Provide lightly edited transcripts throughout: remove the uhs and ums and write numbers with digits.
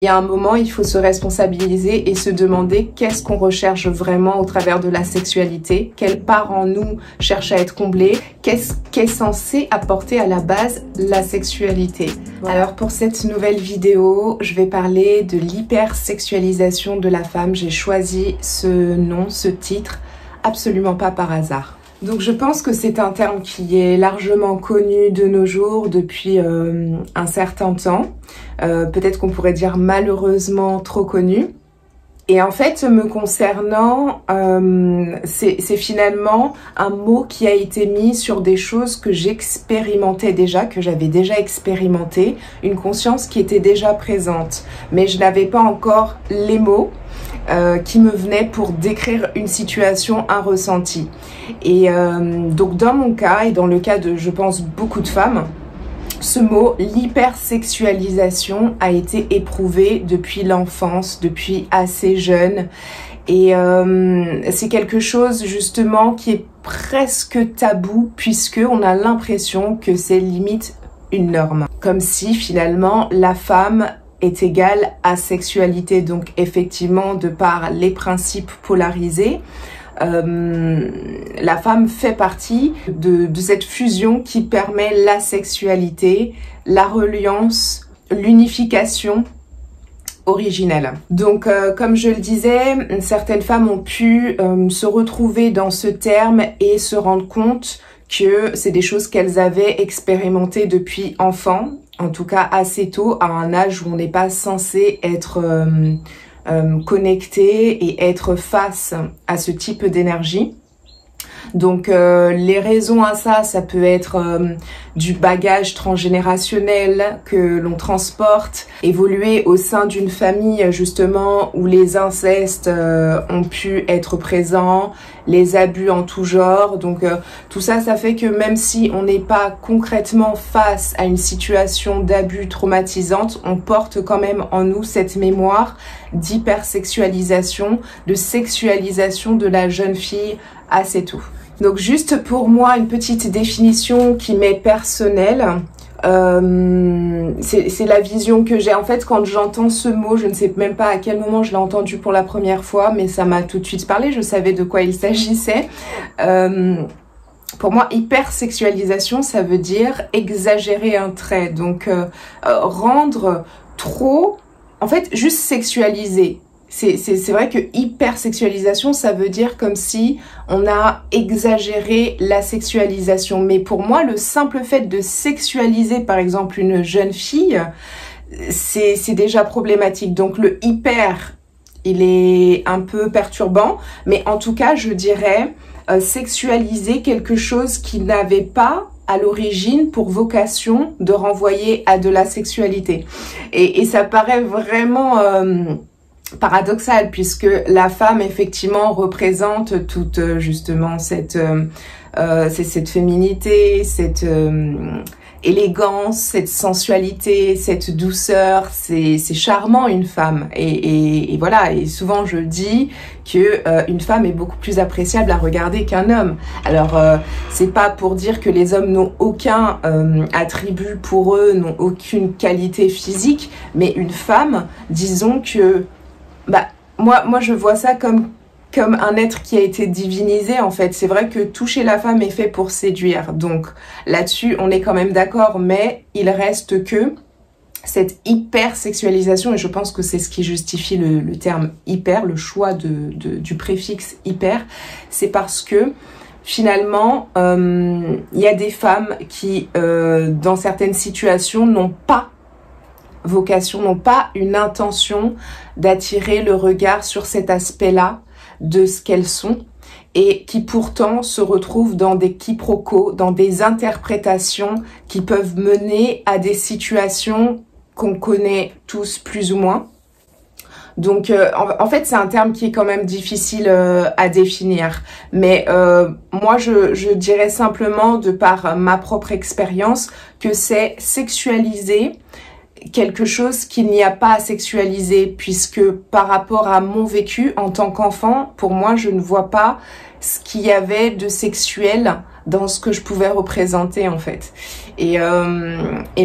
Il y a un moment, il faut se responsabiliser et se demander qu'est-ce qu'on recherche vraiment au travers de la sexualité, quelle part en nous cherche à être comblée, qu'est-ce qui est censé apporter à la base la sexualité. Voilà. Alors pour cette nouvelle vidéo, je vais parler de l'hypersexualisation de la femme. J'ai choisi ce nom, ce titre, absolument pas par hasard. Donc je pense que c'est un terme qui est largement connu de nos jours depuis un certain temps. Peut-être qu'on pourrait dire malheureusement trop connu. Et en fait, me concernant, c'est finalement un mot qui a été mis sur des choses que j'expérimentais déjà, que j'avais déjà expérimenté, une conscience qui était déjà présente. Mais je n'avais pas encore les mots qui me venaient pour décrire une situation, un ressenti. Et donc dans mon cas, et dans le cas de, je pense, beaucoup de femmes, ce mot, l'hypersexualisation, a été éprouvé depuis l'enfance, depuis assez jeune. Et c'est quelque chose justement qui est presque tabou, puisque on a l'impression que c'est limite une norme. Comme si finalement la femme est égale à sexualité. Donc effectivement, de par les principes polarisés, la femme fait partie de cette fusion qui permet la sexualité, la reliance, l'unification originelle. Donc comme je le disais, certaines femmes ont pu se retrouver dans ce terme et se rendre compte que c'est des choses qu'elles avaient expérimentées depuis enfant, en tout cas assez tôt, à un âge où on n'est pas censé être connecté et être face à ce type d'énergie. Donc les raisons à ça, ça peut être du bagage transgénérationnel que l'on transporte, évoluer au sein d'une famille justement où les incestes ont pu être présents, les abus en tout genre. Donc tout ça, ça fait que même si on n'est pas concrètement face à une situation d'abus traumatisante, on porte quand même en nous cette mémoire d'hypersexualisation, de sexualisation de la jeune fille assez tôt. Donc juste pour moi, une petite définition qui m'est personnelle, c'est la vision que j'ai. En fait, quand j'entends ce mot, je ne sais même pas à quel moment je l'ai entendu pour la première fois, mais ça m'a tout de suite parlé, je savais de quoi il s'agissait. Pour moi, hypersexualisation, ça veut dire exagérer un trait, donc rendre trop, en fait, juste sexualiser. C'est vrai que hypersexualisation, ça veut dire comme si on a exagéré la sexualisation. Mais pour moi, le simple fait de sexualiser, par exemple, une jeune fille, c'est déjà problématique. Donc le hyper, il est un peu perturbant. Mais en tout cas, je dirais sexualiser quelque chose qui n'avait pas à l'origine pour vocation de renvoyer à de la sexualité. Et ça paraît vraiment paradoxal, puisque la femme effectivement représente toute justement cette féminité, cette élégance, cette sensualité, cette douceur. C'est charmant une femme, et voilà. Et souvent je dis que une femme est beaucoup plus appréciable à regarder qu'un homme. Alors c'est pas pour dire que les hommes n'ont aucun attribut pour eux, n'ont aucune qualité physique, mais une femme, disons que moi je vois ça comme un être qui a été divinisé en fait. C'est vrai que tout chez la femme est fait pour séduire, donc là-dessus on est quand même d'accord, mais il reste que cette hypersexualisation, et je pense que c'est ce qui justifie le terme hyper, le choix du préfixe hyper, c'est parce que finalement il y a des femmes qui dans certaines situations n'ont pas vocation, n'ont pas une intention d'attirer le regard sur cet aspect-là de ce qu'elles sont, et qui pourtant se retrouvent dans des quiproquos, dans des interprétations qui peuvent mener à des situations qu'on connaît tous plus ou moins. Donc en fait c'est un terme qui est quand même difficile à définir, mais moi je dirais simplement, de par ma propre expérience, que c'est sexualiser quelque chose qu'il n'y a pas à sexualiser, puisque par rapport à mon vécu en tant qu'enfant, pour moi je ne vois pas ce qu'il y avait de sexuel dans ce que je pouvais représenter en fait. Et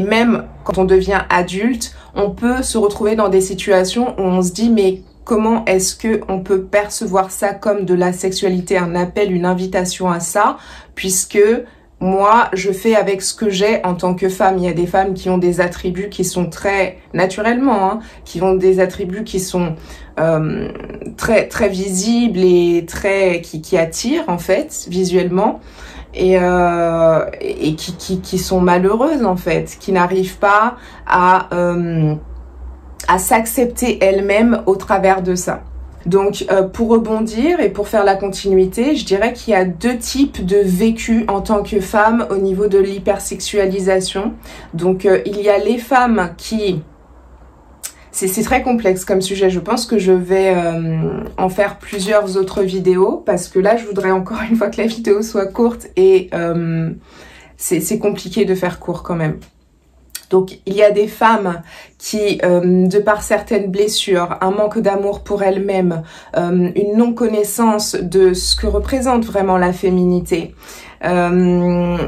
même quand on devient adulte, on peut se retrouver dans des situations où on se dit mais comment est-ce que on peut percevoir ça comme de la sexualité, un appel, une invitation à ça, puisque moi, je fais avec ce que j'ai en tant que femme. Il y a des femmes qui ont des attributs qui sont très naturellement, hein, qui ont des attributs qui sont très très visibles et très qui attirent en fait visuellement et qui sont malheureuses en fait, qui n'arrivent pas à s'accepter elles-mêmes au travers de ça. Donc pour rebondir et pour faire la continuité, je dirais qu'il y a deux types de vécu en tant que femme au niveau de l'hypersexualisation. Donc il y a les femmes qui... C'est très complexe comme sujet, je pense que je vais en faire plusieurs autres vidéos parce que là je voudrais encore une fois que la vidéo soit courte et c'est compliqué de faire court quand même. Donc il y a des femmes qui, de par certaines blessures, un manque d'amour pour elles-mêmes, une non-connaissance de ce que représente vraiment la féminité, un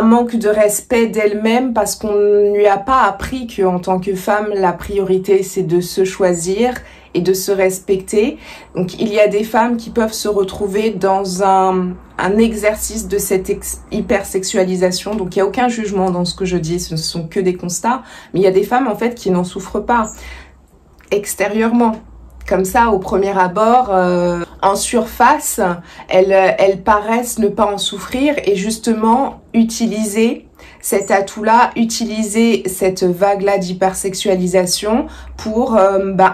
manque de respect d'elle-même parce qu'on ne lui a pas appris qu'en tant que femme, la priorité c'est de se choisir et de se respecter. Donc il y a des femmes qui peuvent se retrouver dans un exercice de cette hypersexualisation. Donc il n'y a aucun jugement dans ce que je dis, ce ne sont que des constats. Mais il y a des femmes en fait qui n'en souffrent pas extérieurement. Comme ça, au premier abord, en surface, elles paraissent ne pas en souffrir et justement utiliser cet atout-là, utiliser cette vague-là d'hypersexualisation pour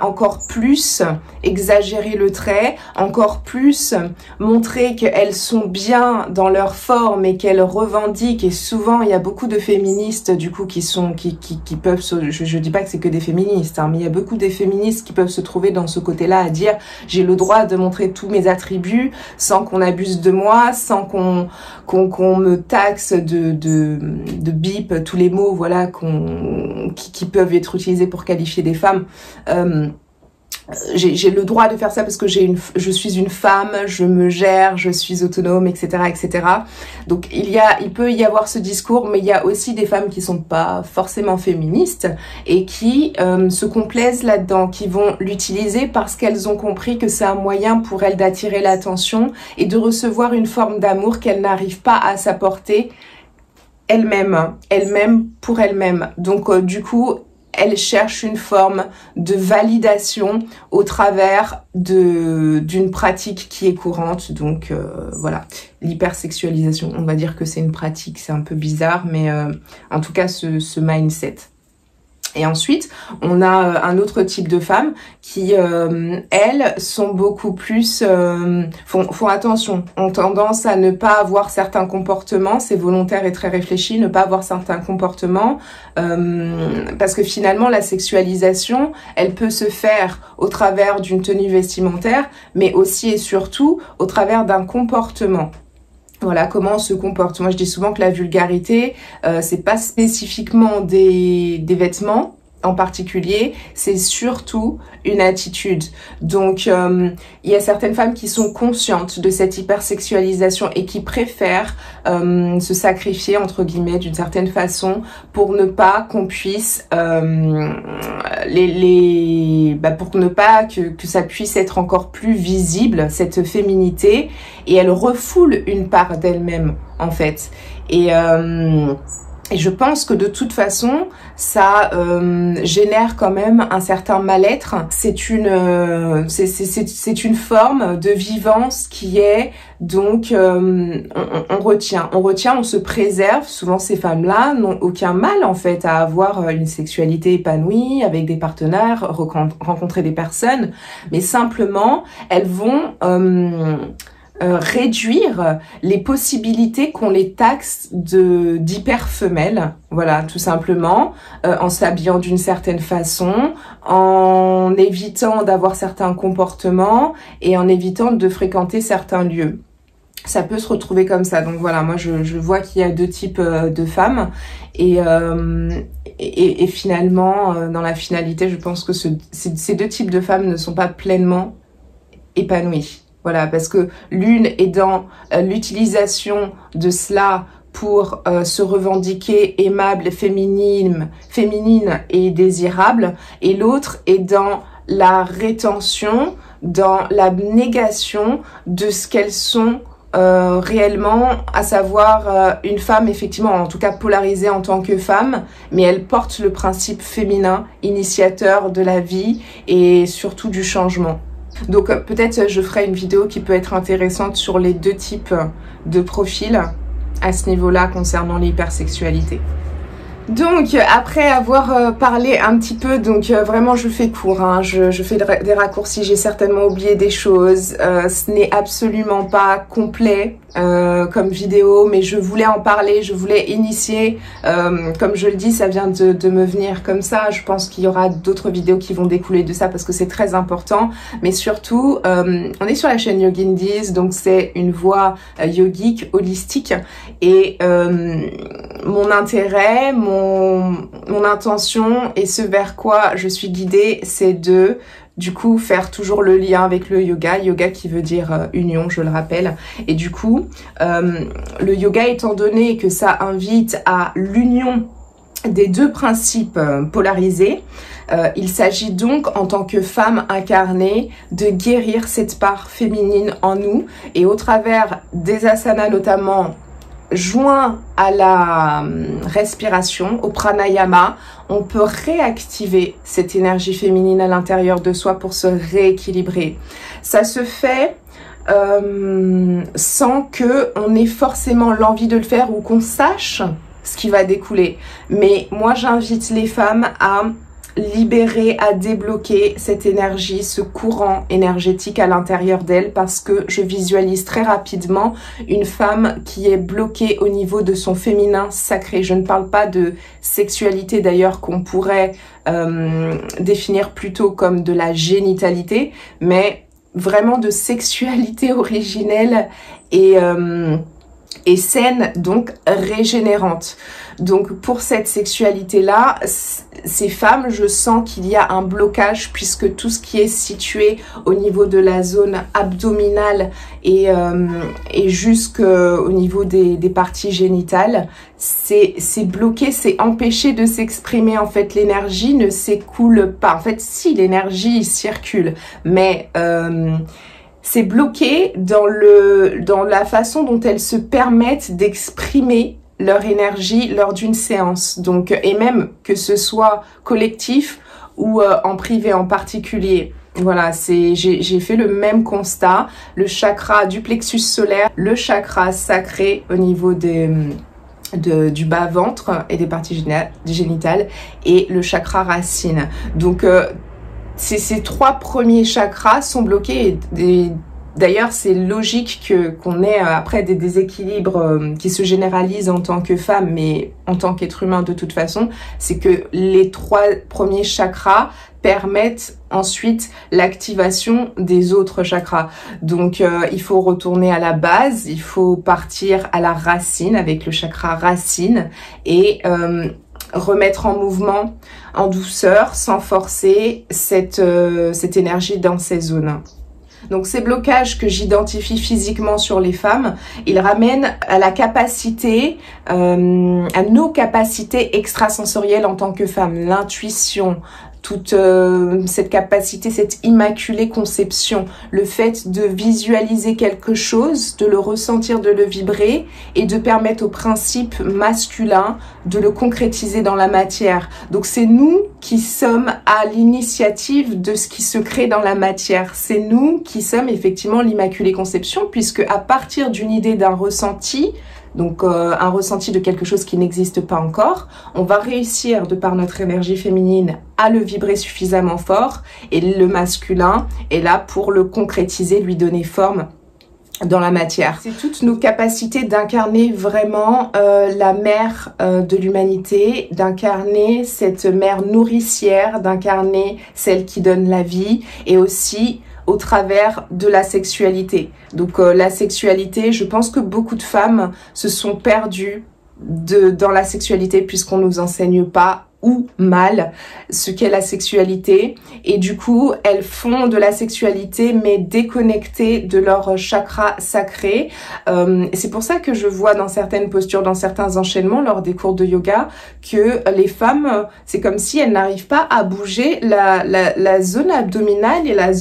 encore plus exagérer le trait, encore plus montrer qu'elles sont bien dans leur forme et qu'elles revendiquent. Et souvent, il y a beaucoup de féministes du coup qui peuvent, je dis pas que c'est que des féministes, hein, mais il y a beaucoup de féministes qui peuvent se trouver dans ce côté-là à dire j'ai le droit de montrer tous mes attributs sans qu'on abuse de moi, sans qu'on me taxe de bip tous les mots voilà qui peuvent être utilisés pour qualifier des femmes. J'ai le droit de faire ça parce que je suis une femme, je me gère, je suis autonome, etc., etc. Donc il peut y avoir ce discours, mais il y a aussi des femmes qui sont pas forcément féministes et qui se complaisent là-dedans, qui vont l'utiliser parce qu'elles ont compris que c'est un moyen pour elles d'attirer l'attention et de recevoir une forme d'amour qu'elles n'arrivent pas à s'apporter elles-mêmes pour elles-mêmes. Donc du coup, elles cherchent une forme de validation au travers d'une pratique qui est courante. Donc voilà, l'hypersexualisation, on va dire que c'est une pratique, c'est un peu bizarre, mais en tout cas ce mindset. Et ensuite, on a un autre type de femmes qui, elles, sont beaucoup plus... font attention, ont tendance à ne pas avoir certains comportements, c'est volontaire et très réfléchi, ne pas avoir certains comportements, parce que finalement, la sexualisation, elle peut se faire au travers d'une tenue vestimentaire, mais aussi et surtout au travers d'un comportement. Voilà, comment on se comporte. Moi, je dis souvent que la vulgarité, c'est pas spécifiquement des vêtements en particulier, c'est surtout une attitude. Donc, il y a certaines femmes qui sont conscientes de cette hypersexualisation et qui préfèrent se sacrifier, entre guillemets, d'une certaine façon, pour ne pas qu'on puisse, pour ne pas que ça puisse être encore plus visible, cette féminité, et elles refoulent une part d'elles-mêmes, en fait. Et je pense que de toute façon, ça génère quand même un certain mal-être. C'est une forme de vivance qui est donc on retient, on se préserve. Souvent ces femmes-là n'ont aucun mal en fait à avoir une sexualité épanouie avec des partenaires, rencontrer des personnes, mais simplement elles vont réduire les possibilités qu'on les taxe d'hyper femelles, voilà, tout simplement, en s'habillant d'une certaine façon, en évitant d'avoir certains comportements et en évitant de fréquenter certains lieux. Ça peut se retrouver comme ça. Donc voilà, moi je vois qu'il y a deux types de femmes et finalement, dans la finalité, je pense que ces deux types de femmes ne sont pas pleinement épanouies. Voilà, parce que l'une est dans l'utilisation de cela pour se revendiquer aimable, féminine et désirable, et l'autre est dans la rétention, dans la négation de ce qu'elles sont réellement, à savoir une femme effectivement, en tout cas polarisée en tant que femme, mais elle porte le principe féminin, initiateur de la vie et surtout du changement. Donc peut-être je ferai une vidéo qui peut être intéressante sur les deux types de profils à ce niveau-là concernant l'hypersexualité. Donc après avoir parlé un petit peu, donc vraiment je fais court, hein, je fais des raccourcis, j'ai certainement oublié des choses, ce n'est absolument pas complet comme vidéo, mais je voulais en parler, je voulais initier, comme je le dis, ça vient de me venir comme ça. Je pense qu'il y aura d'autres vidéos qui vont découler de ça parce que c'est très important, mais surtout on est sur la chaîne Yogindies, donc c'est une voie yogique, holistique, et mon intérêt, mon intention et ce vers quoi je suis guidée, c'est de du coup faire toujours le lien avec le yoga qui veut dire union, je le rappelle. Et du coup, le yoga, étant donné que ça invite à l'union des deux principes polarisés, il s'agit donc en tant que femme incarnée de guérir cette part féminine en nous, et au travers des asanas notamment, joint à la respiration, au pranayama, on peut réactiver cette énergie féminine à l'intérieur de soi pour se rééquilibrer. Ça se fait sans que on ait forcément l'envie de le faire ou qu'on sache ce qui va découler. Mais moi, j'invite les femmes à libérer, à débloquer cette énergie, ce courant énergétique à l'intérieur d'elle, parce que je visualise très rapidement une femme qui est bloquée au niveau de son féminin sacré. Je ne parle pas de sexualité d'ailleurs, qu'on pourrait définir plutôt comme de la génitalité, mais vraiment de sexualité originelle et saine, donc régénérante. Donc pour cette ces femmes, je sens qu'il y a un blocage, puisque tout ce qui est situé au niveau de la zone abdominale et jusqu'au niveau des parties génitales, c'est bloqué, c'est empêché de s'exprimer. En fait, l'énergie ne s'écoule pas. En fait, si, l'énergie circule, mais c'est bloqué dans la façon dont elles se permettent d'exprimer leur énergie lors d'une séance. Donc, et même que ce soit collectif ou en privé en particulier. Voilà, j'ai fait le même constat. Le chakra du plexus solaire, le chakra sacré au niveau du bas-ventre et des parties génitales, et le chakra racine. Donc, ces trois premiers chakras sont bloqués, et d'ailleurs c'est logique qu'on ait après des déséquilibres qui se généralisent en tant que femme, mais en tant qu'être humain de toute façon. C'est que les trois premiers chakras permettent ensuite l'activation des autres chakras. Donc il faut retourner à la base, il faut partir à la racine avec le chakra racine, et remettre en mouvement, en douceur, sans forcer cette énergie dans ces zones. Donc ces blocages que j'identifie physiquement sur les femmes, ils ramènent à la capacité, à nos capacités extrasensorielles en tant que femmes, l'intuition, toute cette capacité, cette immaculée conception, le fait de visualiser quelque chose, de le ressentir, de le vibrer, et de permettre au principe masculin de le concrétiser dans la matière. Donc c'est nous qui sommes à l'initiative de ce qui se crée dans la matière. C'est nous qui sommes effectivement l'immaculée conception, puisque à partir d'une idée, d'un ressenti, donc un ressenti de quelque chose qui n'existe pas encore, on va réussir, de par notre énergie féminine, à le vibrer suffisamment fort, et le masculin est là pour le concrétiser, lui donner forme dans la matière. C'est toutes nos capacités d'incarner vraiment la mère de l'humanité, d'incarner cette mère nourricière, d'incarner celle qui donne la vie, et aussi au travers de la sexualité. Donc la sexualité, je pense que beaucoup de femmes se sont perdues dans la sexualité, puisqu'on nous enseigne pas ou mal ce qu'est la sexualité, et du coup elles font de la sexualité mais déconnectées de leur chakra sacré. C'est pour ça que je vois dans certaines postures, dans certains enchaînements lors des cours de yoga, que les femmes, c'est comme si elles n'arrivent pas à bouger la zone abdominale et la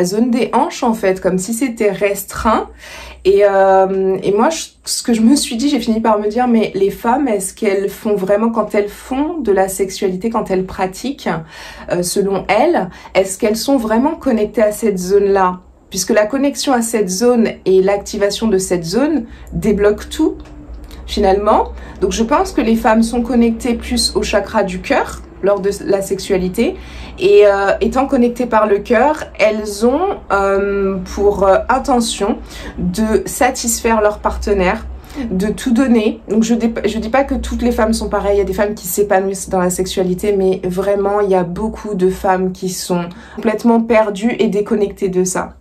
zone des hanches, en fait, comme si c'était restreint. Et moi, ce que je me suis dit, j'ai fini par me dire, mais les femmes, est-ce qu'elles font vraiment, quand elles font de la sexualité, quand elles pratiquent, selon elles, est-ce qu'elles sont vraiment connectées à cette zone-là? Puisque la connexion à cette zone et l'activation de cette zone débloquent tout, finalement. Donc je pense que les femmes sont connectées plus au chakra du cœur lors de la sexualité, et étant connectées par le cœur, elles ont pour intention de satisfaire leur partenaire, de tout donner. Donc je dis pas que toutes les femmes sont pareilles, il y a des femmes qui s'épanouissent dans la sexualité, mais vraiment il y a beaucoup de femmes qui sont complètement perdues et déconnectées de ça.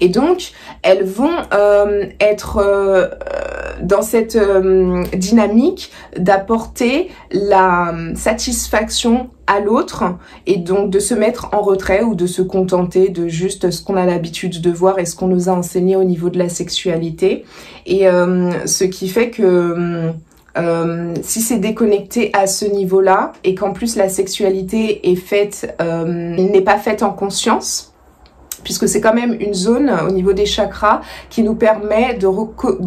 Et donc, elles vont être dans cette dynamique d'apporter la satisfaction à l'autre, et donc de se mettre en retrait ou de se contenter de juste ce qu'on a l'habitude de voir et ce qu'on nous a enseigné au niveau de la sexualité. Et ce qui fait que si c'est déconnecté à ce niveau-là, et qu'en plus la sexualité est faite, n'est pas faite en conscience, puisque c'est quand même une zone au niveau des chakras qui nous permet de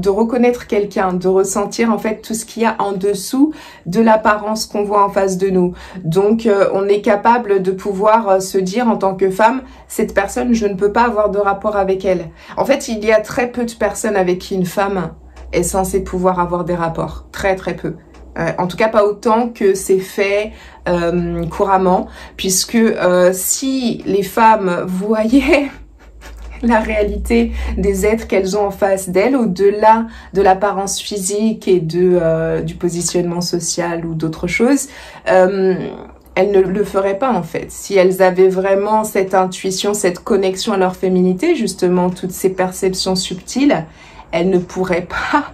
reconnaître quelqu'un, de ressentir en fait tout ce qu'il y a en dessous de l'apparence qu'on voit en face de nous. Donc on est capable de pouvoir se dire en tant que femme, cette personne, je ne peux pas avoir de rapport avec elle. En fait, il y a très peu de personnes avec qui une femme est censée pouvoir avoir des rapports. Très très peu. En tout cas pas autant que c'est fait couramment, puisque si les femmes voyaient la réalité des êtres qu'elles ont en face d'elles, au-delà de l'apparence physique et du positionnement social ou d'autres choses, elles ne le feraient pas en fait. Si elles avaient vraiment cette intuition, cette connexion à leur féminité, justement toutes ces perceptions subtiles, elles ne pourraient pas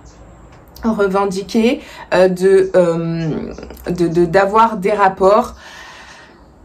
revendiquer d'avoir des rapports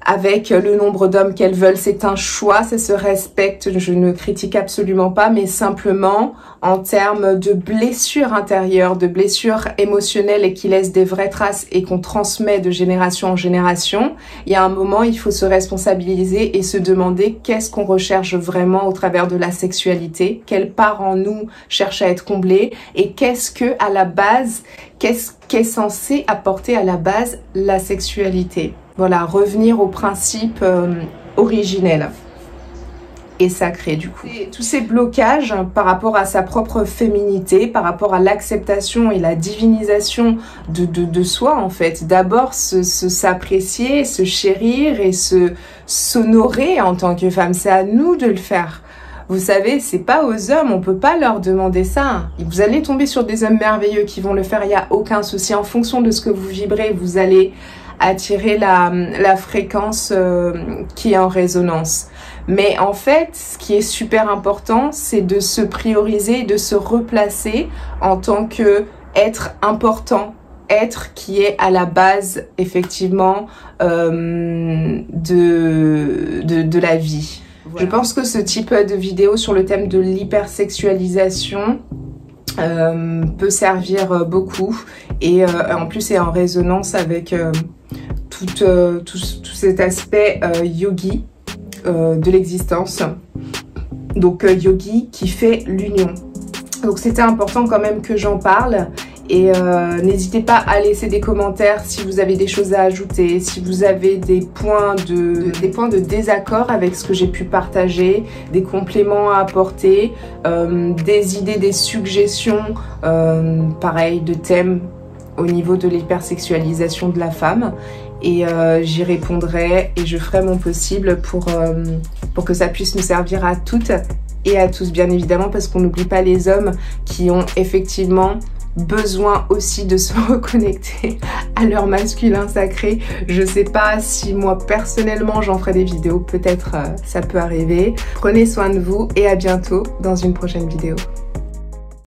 avec le nombre d'hommes qu'elles veulent. C'est un choix, ça se respecte, je ne critique absolument pas, mais simplement en termes de blessures intérieures, de blessures émotionnelles et qui laissent des vraies traces et qu'on transmet de génération en génération, il y a un moment, il faut se responsabiliser et se demander qu'est-ce qu'on recherche vraiment au travers de la sexualité, quelle part en nous cherche à être comblée, et qu'est-ce que, à la base, qu'est-ce qu'est censé apporter à la base la sexualité. Voilà, revenir au principe originel et sacré du coup. Et tous ces blocages par rapport à sa propre féminité, par rapport à l'acceptation et la divinisation de soi en fait. D'abord s'apprécier, se chérir et s'honorer en tant que femme. C'est à nous de le faire. Vous savez, c'est pas aux hommes, on peut pas leur demander ça. Vous allez tomber sur des hommes merveilleux qui vont le faire, il n'y a aucun souci. En fonction de ce que vous vibrez, vous allez attirer la fréquence qui est en résonance. Mais en fait, ce qui est super important, c'est de se prioriser, de se replacer en tant que être important, être qui est à la base effectivement de la vie. Voilà. Je pense que ce type de vidéo sur le thème de l'hypersexualisation peut servir beaucoup, et en plus c'est en résonance avec tout cet aspect yogi de l'existence, donc yogi qui fait l'union. Donc c'était important quand même que j'en parle, et n'hésitez pas à laisser des commentaires si vous avez des choses à ajouter, si vous avez des points de désaccord avec ce que j'ai pu partager, des compléments à apporter, des idées, des suggestions, pareil, de thèmes au niveau de l'hypersexualisation de la femme. Et j'y répondrai et je ferai mon possible pour que ça puisse nous servir à toutes et à tous, bien évidemment, parce qu'on n'oublie pas les hommes qui ont effectivement besoin aussi de se reconnecter à leur masculin sacré. Je sais pas si moi personnellement j'en ferai des vidéos, peut-être ça peut arriver. Prenez soin de vous et à bientôt dans une prochaine vidéo.